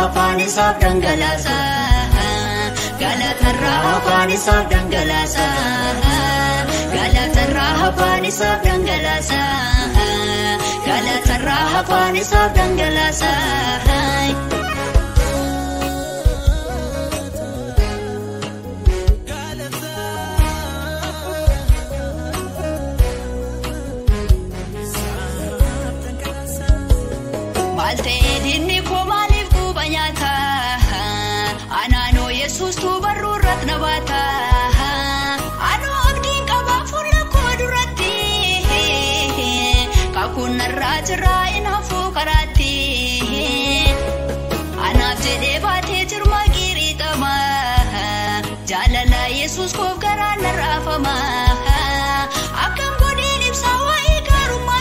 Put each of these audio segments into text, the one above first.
afaan isaaf dhangalaasa. Galatarraa afaan isaaf dhangalaasa. Galatarraa afaan isaaf dhangalaasa. Galatarraa afaan isaaf dhangalaasa. Malte dinni ko maaliif guba nyaata. Anaanoo Yesuus tu barruurratti na baata. Anoo abdiin qaba fuula koo duratti. Kakuun narraa jirraa inaafuu karaatti. Anaaf jedhee baatee jirma qiriixama. Jaalala Yesuus koof garaan narraafama. Akkam godheen ibsaa waa'ee gaarummaa.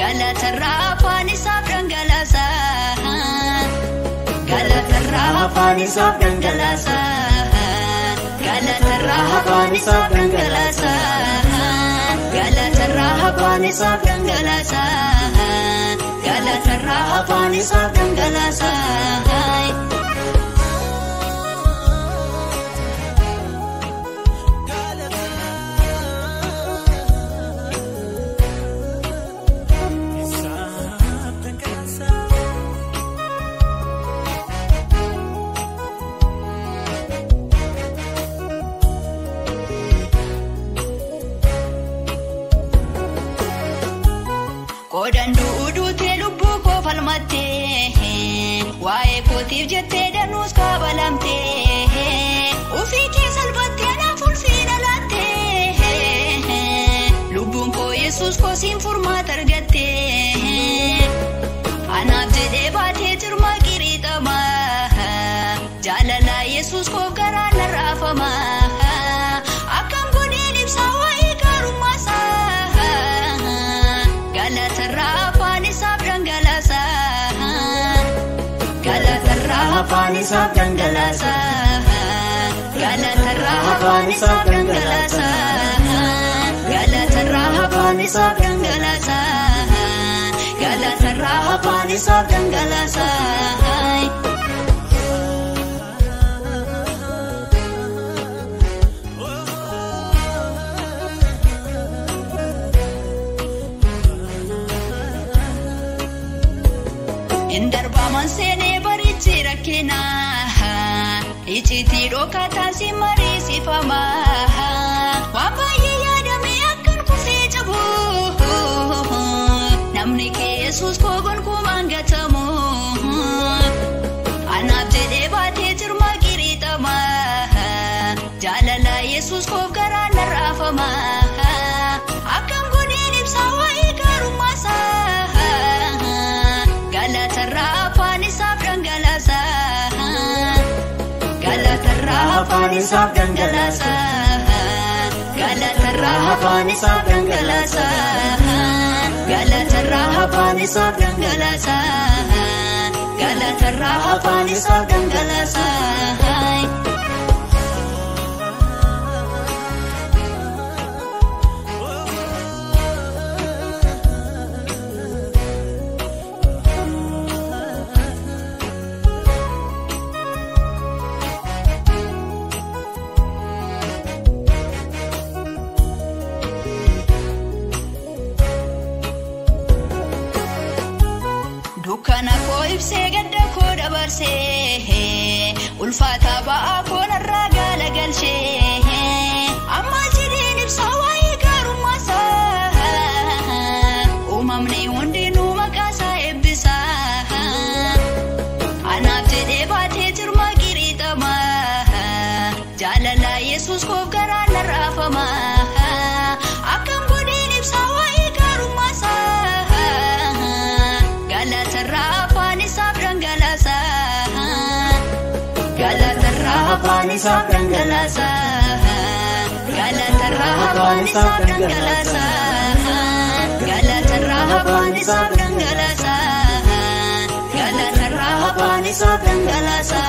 Galatarraa afaan isaaf dhangalaasa. Galatarraa afaan isaaf dhangalaasa. Galatarraa afaan isaaf dhangalaasa. Galatarraa afaan isaaf dhangalaasa. Galatarraa afaan isaaf dhangalaasa. Kodan duudutee lubbuu koo falmattee. Waa'ee kootiif jettee danuus kaabalamtee. Ufii kee salphattee naaf ulfiina laattee. Lubbuun koo Yesuus koosiin furmaata argattee. Anaaf jedhee baatee jirma qiriixama. Jaalala Yesuus koof garaan narraafama. Akkam godheen ibsaa waa'ee gaarummaa. Galatarraa afaan isaaf dhangalaasa. Galatarraa afaan isaaf dhangalaasa. Galatarraa afaan isaaf dhangalaasa. Galatarraa afaan isaaf dhangalaasa. Galatarraa afaan isaaf dhangalaasa. Indarbaman seenee barichi rakkina. Icciitii dhokataan si mariisifama. Waan baay'ee yaadamee akkan kufee cabu. Namni kee Yesuus koo gonkumaan gatamu. Anaaf jedhee baatee jirma qiriixama. Jaalala Yesuus koof garaan narraafama. Akkam godheen ibsaa waa'ee gaarummaa. Galatarraa afaan isaaf dhangalaasa. Galatarraa afaan isaaf dhangalaasa. Galatarraa afaan isaaf dhangalaasa. Galatarraa afaan isaaf dhangalaasa. Galatarraa afaan isaaf dhangalaasa. Dukkana koo ibsee gadda koo dabarsee. Ulfaata ba'aa koo narraa galagalchee. Amma jedheen ibsaa waa'ee gaarummaa. Uumamni hundinuu maqaasaa eebbisa. Anaaf jedhee baatee jirma qiriixama. Jaalala Yesuus koof garaan narraafama. Akkam godheen ibsaa waa'ee gaarummaa. Galatarraa afaan isaaf dhangalaasa. Galatarraa afaan isaaf dhangalaasa. Galatarraa afaan isaaf dhangalaasa. Galatarraa afaan isaaf dhangalaasa. Galatarraa afaan isaaf dhangalaasa.